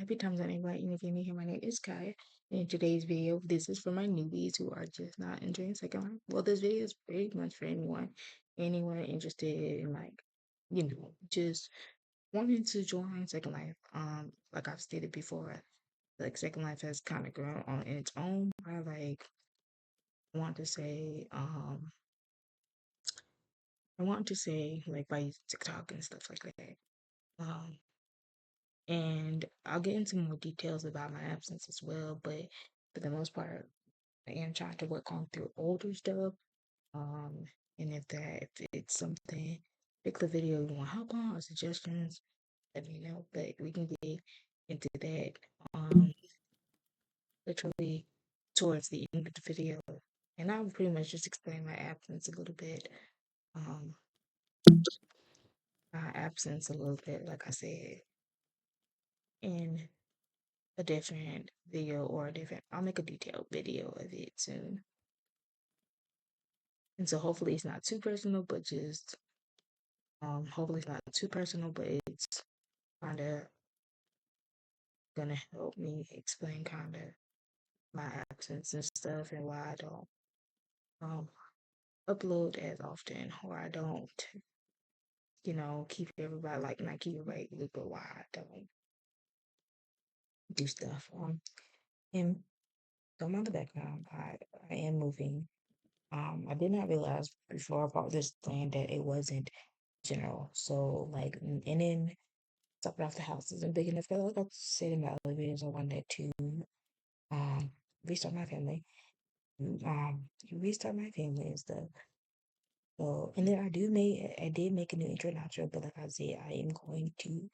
Happy times on everybody. And if you're new here, my name is Kaya. In today's video, this is for my newbies who are just not enjoying Second Life. Well, this video is pretty much for anyone interested in just wanting to join Second Life. Like I've stated before, like Second Life has kind of grown on its own. Want to say, I want to say like by TikTok and stuff like that. Um, and I'll get into more details about my absence as well. But for the most part, I am trying to work on through older stuff. Um, and if it's something, pick the video you want help on or suggestions, let me know. But we can get into that literally towards the end of the video. And I'll pretty much just explain my absence a little bit. Um, like I said, in a different video or a different, I'll make a detailed video of it soon. And so hopefully it's not too personal, but just hopefully it's not too personal, but it's kind of gonna help me explain kind of my absence and stuff and why I don't um upload as often or I don't, keep everybody like not keep everybody loop, but why I don't do stuff. And so on the background, I am moving. I did not realize before I bought this land that it wasn't general. So like, and then stopping off the house isn't big enough. Like I said in my other videos, I wanted to um restart my family. Restart my family and stuff. So and then I did make a new intro and outro, but like I said, I am going to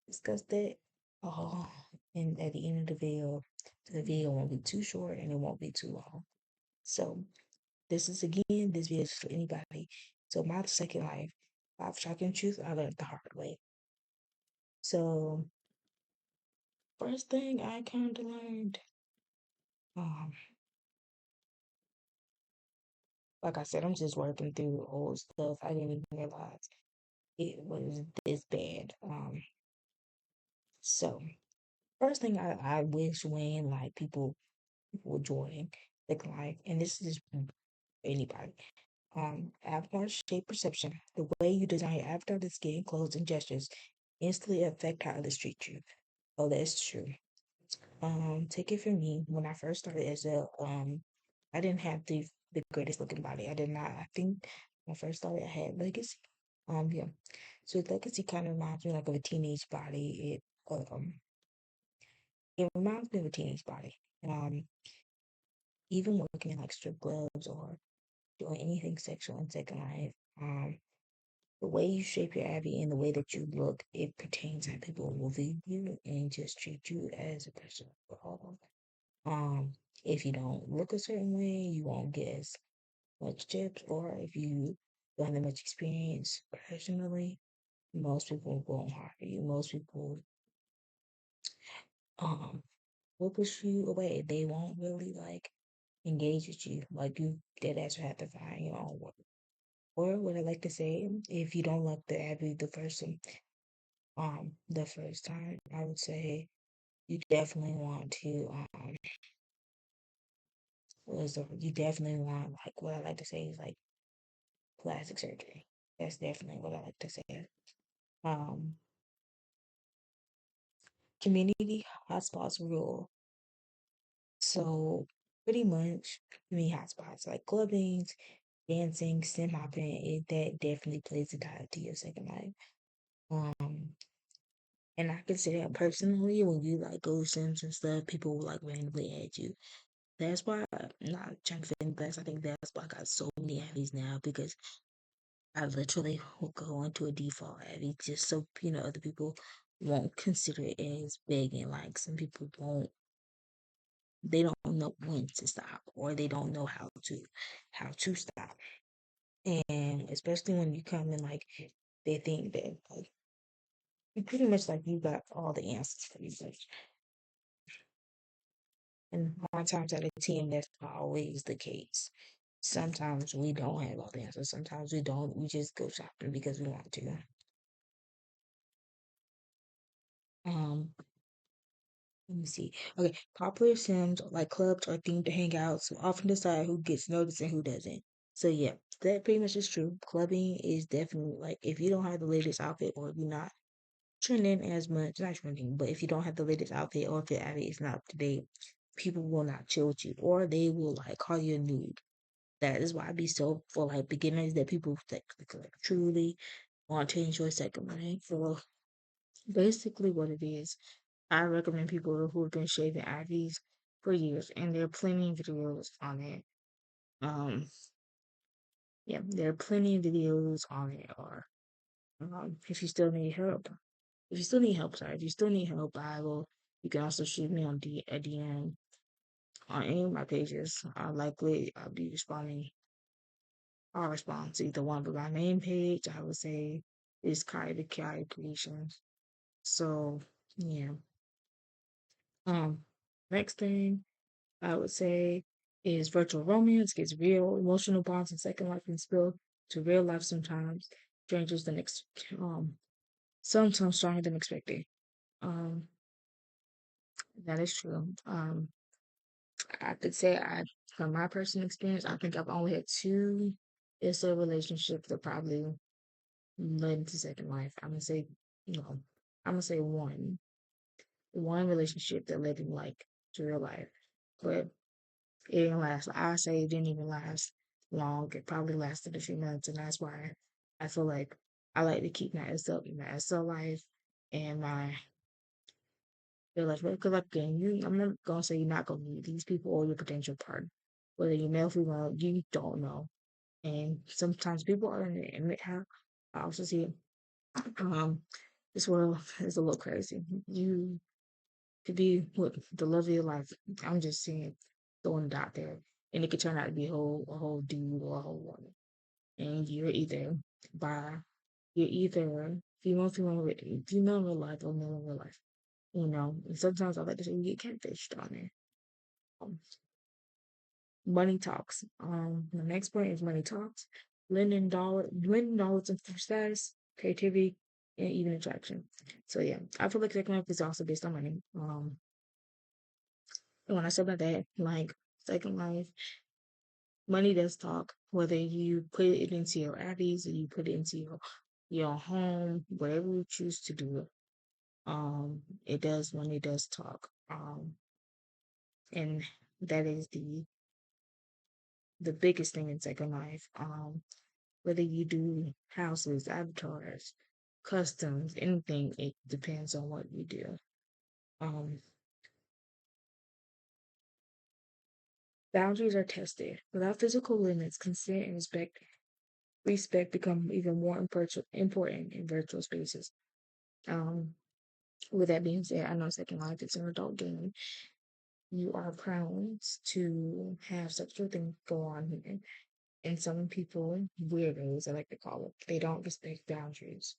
discuss that uh and at the end of the video. So the video won't be too short and it won't be too long. So this video is for anybody. So my second life, life shocking truth, I learned the hard way. So first thing I kind of learned, um, like I said, I'm just working through old stuff. I didn't even realize it was this bad. So first thing I wish when like people would join like and this is anybody. Avatar shape perception. The way you design your avatar, the skin, clothes, and gestures instantly affect how others treat you. Oh, that's true. Take it from me. When I first started as I didn't have the greatest looking body. I did not. I think when I first started, I had legacy. Yeah. So legacy kind of reminds me like of a teenage body. It reminds me of a teenage body. Um, even working in like strip clubs or doing anything sexual in Second Life. The way you shape your Abby and the way that you look, it pertains how people will view you and just treat you as a person. Um, if you don't look a certain way, you won't get as much tips, or if you don't have much experience personally, most people won't hire you. Most people um will push you away. They won't really like engage with you. Like you dead ass have to find your own work. Or what I like to say, if you don't like the Abby the first time, I would say you definitely want to you definitely want like what I like to say is like plastic surgery. That's definitely what I like to say. Um, community hotspots rule. So pretty much, hotspots like clubbing, dancing, sim hopping. That definitely plays a dive to your second life. Um, and I can say that personally, when you like go sims and stuff, people will like randomly add you. That's why I'm not trying to fit in class. I think that's why I got so many Abbies now because I literally will go into a default Abby just so other people won't consider it as begging. Like some people won't, they don't know when to stop or they don't know how to stop. And especially when you come in like they think that like you pretty much like you got all the answers for you. And 9 times out of 10, that's not always the case. Sometimes we don't have all the answers. Sometimes we don't. We just go shopping because we want to. Um, Let me see. Okay, popular sims like clubs or themed hangouts will often decide who gets noticed and who doesn't. So yeah, that pretty much is true. Clubbing is definitely like if you don't have the latest outfit or if you're not trending as much, not trending, but if you don't have the latest outfit or if your outfit is not up to date, people will not chill with you or they will like call you a noob. That is why I be so for like beginners that people like truly want to enjoy second life. So basically what it is, I recommend people who have been shaving IVs for years and there are plenty of videos on it. Um yeah, there are plenty of videos on it or if you still need help. If you still need help, sorry, if you still need help, I will you can also shoot me on a DM on any of my pages. I'll be responding I'll respond to either one, but my main page I would say is Kai the Kai Creations. So yeah. Um, next thing I would say is virtual romance gets real emotional bonds and second life can spill to real life sometimes. Strangers than sometimes stronger than expected. Um, that is true. I could say from my personal experience, I think I've only had two ISO relationships that probably led into second life. No, I'm gonna say one relationship that led in like to real life, but it didn't last. I say it didn't even last long. It probably lasted a few months, and that's why I feel like I like to keep my SL life and my real life. Because like again, I'm not gonna say you're not gonna meet these people or your potential partner, whether you're male or female, you don't know. And sometimes people are in the admit how I also see um this world is a little crazy. You could be with the love of your life. I'm just saying, throwing it out there, and it could turn out to be a whole dude or a whole woman, and by you're either female in real life or male in real life. You know, and sometimes I like to say you get catfished on there. Um, money talks. The next point is money talks. Linden Dollars and status, creativity, and even attraction. So yeah, I feel like second life is also based on money. And when I say about that, like second life, money does talk. Whether you put it into your Abby's or you put it into your home, whatever you choose to do, it does money does talk. And that is the biggest thing in second life. Whether you do houses, avatars, customs, anything, it depends on what you do. Um, boundaries are tested. Without physical limits, consent and respect become even more important in virtual spaces. Um, with that being said, I know Second Life is an adult game. You are prone to have sexual things go on here. And some people, weirdos, I like to call it, they don't respect boundaries.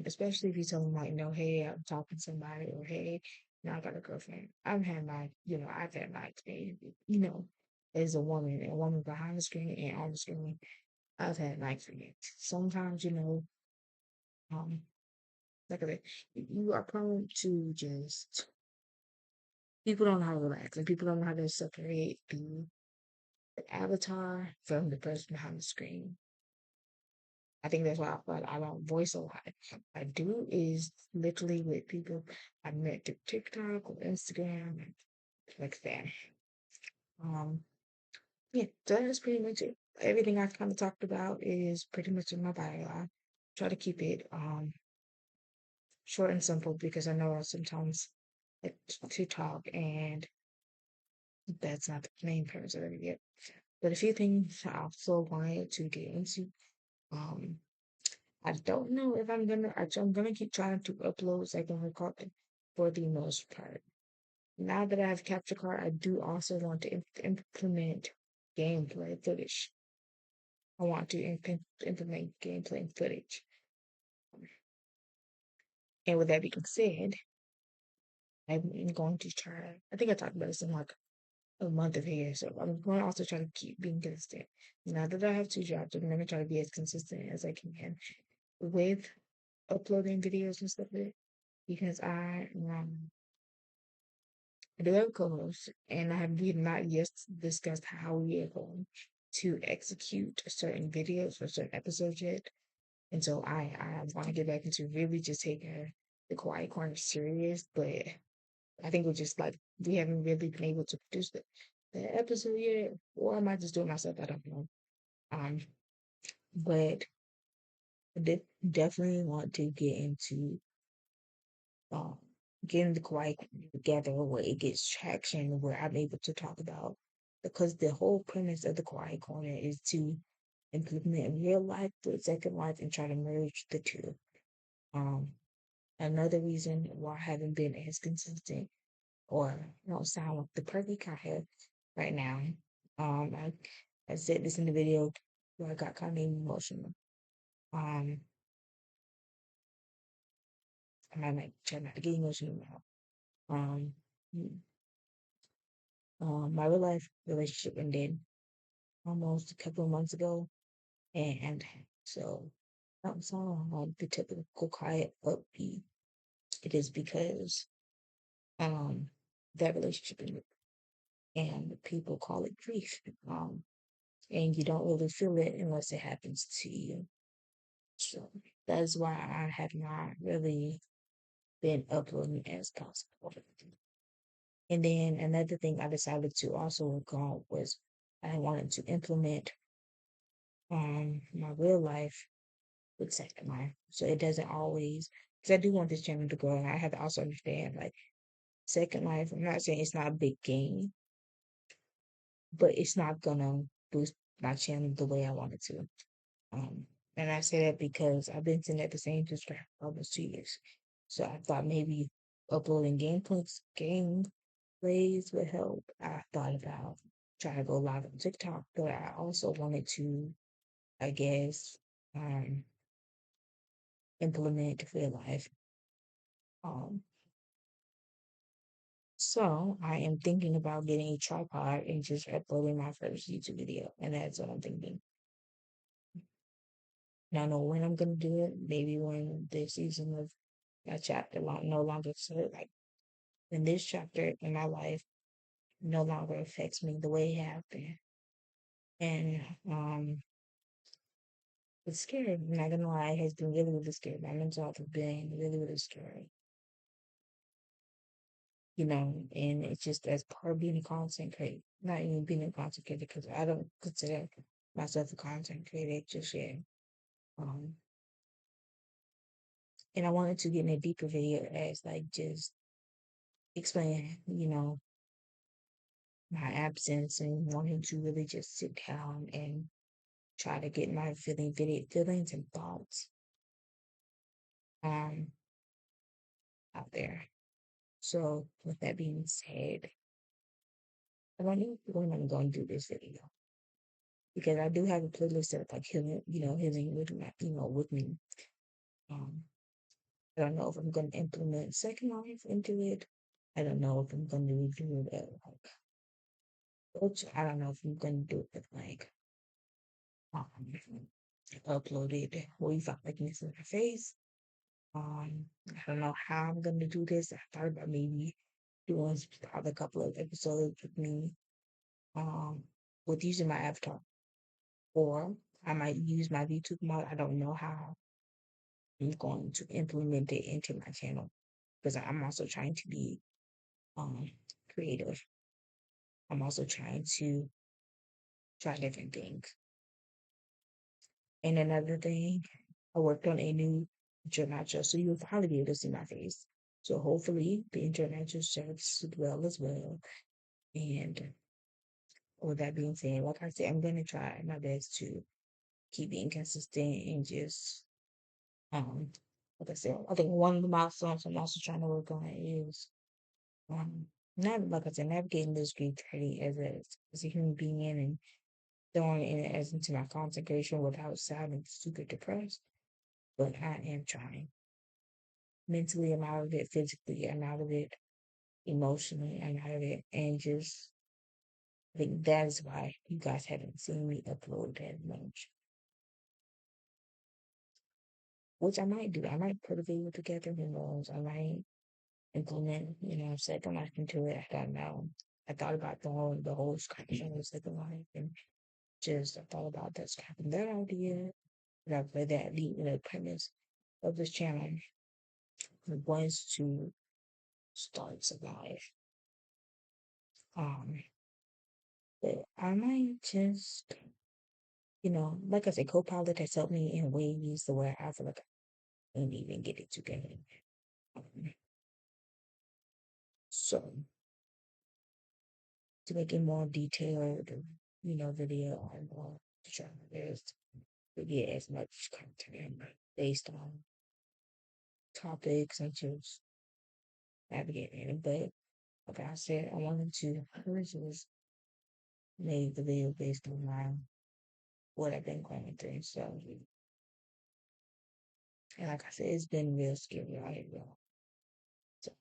Especially if you tell them like, no, hey, I'm talking to somebody, or hey, I got a girlfriend. I've had my experience, as a woman behind the screen and on the screen, I've had my experience. Sometimes, um, like I said, you are prone to just people don't know how to relax and people don't know how to separate the avatar from the person behind the screen. I think that's why I don't voice a lot. I do is literally with people I met through TikTok or Instagram and like that. Um, yeah, so that's pretty much it. Everything I've kind of talked about is pretty much in my bio. I try to keep it short and simple because I know I sometimes like to talk and that's not the main purpose of it yet. But a few things I also wanted to get into. Um, I don't know if I'm gonna keep trying to upload second recording for the most part. Now that I have capture card, I do also want to implement gameplay footage. I want to implement gameplay footage. And with that being said, I'm going to try. I think I talked about this in like a month of here, so I'm going to also try to keep being consistent. Now that I have two jobs, I'm going to try to be as consistent as I can with uploading videos and stuff like that because I do have a co-host, and we have not yet discussed how we are going to execute certain videos or certain episodes yet. And so I want to get back into really just taking the quiet corner serious, but I think we're just like we haven't really been able to produce the episode yet, or I might just do it myself. I don't know. Um, but I definitely want to get into um, getting the quiet together where it gets traction, where I'm able to talk about, because the whole premise of the quiet corner is to implement real life with second life and try to merge the two. Um, Another reason why I haven't been as consistent or don't sound like the perfect I have right now. I said this in the video where I got kind of emotional. Um, I might try not to get emotional now. Um, my real life relationship ended almost a couple of months ago, and so that was all on the typical quiet upbeat. It is because um that relationship ended, and people call it grief. And you don't really feel it unless it happens to you. So that's why I have not really been uploading as possible. And then another thing I decided to also work on was I wanted to implement my real life with Second Life. So it doesn't always, because I do want this channel to grow, and I have to also understand like Second Life. I'm not saying it's not a big game, but it's not gonna boost my channel the way I want it to. Um, and I say that because I've been sitting at the same just for almost 2 years. So I thought maybe uploading gameplays would help. I thought about trying to go live on TikTok, but I also wanted to, I guess, um, implement real life. Um, so I am thinking about getting a tripod and just uploading my first YouTube video, and that's what I'm thinking. I don't know when I'm gonna do it. Maybe when the season of that chapter no longer serve like when this chapter in my life no longer affects me the way it has been. And it's scary. I'm not gonna lie, it has been really, really scary. My mental health has been really, really scary. And it's just as part of being a content creator, not even being a content creator, because I don't consider myself a content creator just yet. Um, and I wanted to get in a deeper video as like just explain, my absence and wanting to really just sit down and try to get my feelings and thoughts um out there. So with that being said, I don't know when I'm going to do this video because I do have a playlist of like healing, healing with with me. Um, I don't know if I'm going to implement Second Life into it. I don't know if I'm going to do it at like, which I don't know if I'm going to do it like um, upload it or if I like this in my face. I don't know how I'm gonna do this. I thought about maybe doing probably a couple of episodes with me, um, with using my avatar, or I might use my YouTube mod. I don't know how I'm going to implement it into my channel because I'm also trying to be um creative. I'm also trying to try different things. And another thing, I worked on a new internet show, so you'll probably be able to see my face. So hopefully the internet show serves well as well. And with that being said, like I said, I'm gonna try my best to keep being consistent and just um like I said, I think one of the milestones I'm also trying to work on is not like I said, navigating this grief journey as a human being and throwing it as into my content creation without sounding super depressed. But I am trying. Mentally I'm out of it, physically I'm out of it, emotionally I'm out of it, and just I think that is why you guys haven't seen me upload that much. Which I might do. I might put a video together, who knows? I might implement, second life into it. I don't know. I thought about the whole scratching of second life and just I thought about that scrapping that idea. But I read that the premise of this channel was to start a life. Um, but I might just, like I said, Copilot has helped me in ways the way I feel like I didn't even get it together. Um, so to make it more detailed, video, I'm going to try my best to get as much content based on topics and just navigating it. But like I said, I wanted to first just make the video based on what I've been going through. So, and like I said, it's been real scary out here, y'all. So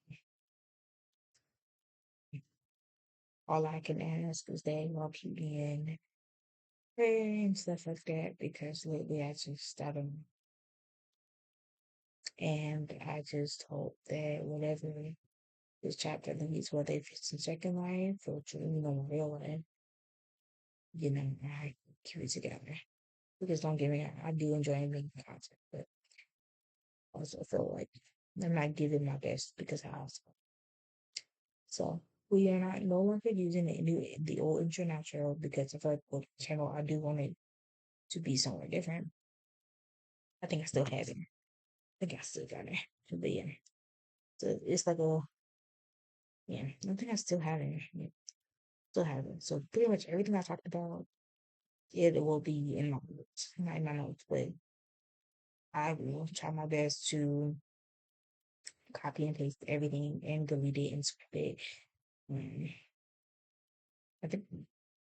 all I can ask is that y'all keep me in prayer and stuff like that because lately I just started and I just hope that whatever this chapter leads, whether it's in second life or real life, I keep it together. Because don't get me wrong, I do enjoy making content, but I also feel like I'm not giving my best because I also. So we are not no longer using the old intro natural because I feel like with the channel I do want it to be somewhere different. I think I still have it. I think I still got it. But yeah. So it's like yeah, I think I still have it. Yeah, still have it. So pretty much everything I talked about, it will be in my notes. Not in my notes, but I will try my best to copy and paste everything and delete it and script it. Mm, I think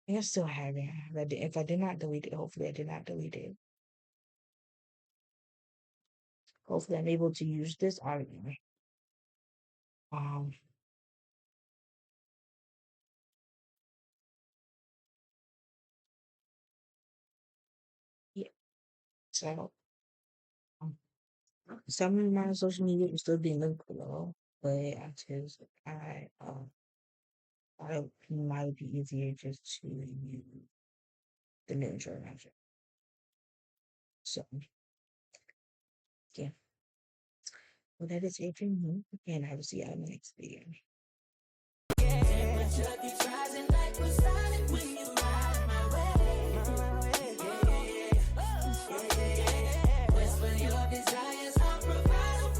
I still have it. If I did not delete it, hopefully I did not delete it. Hopefully I'm able to use this audio. Um, yeah. So um, some of my social media will still be linked below, but I it might be easier just to use the new intro. So yeah. Well, that is it for me, and I will see you in the next video.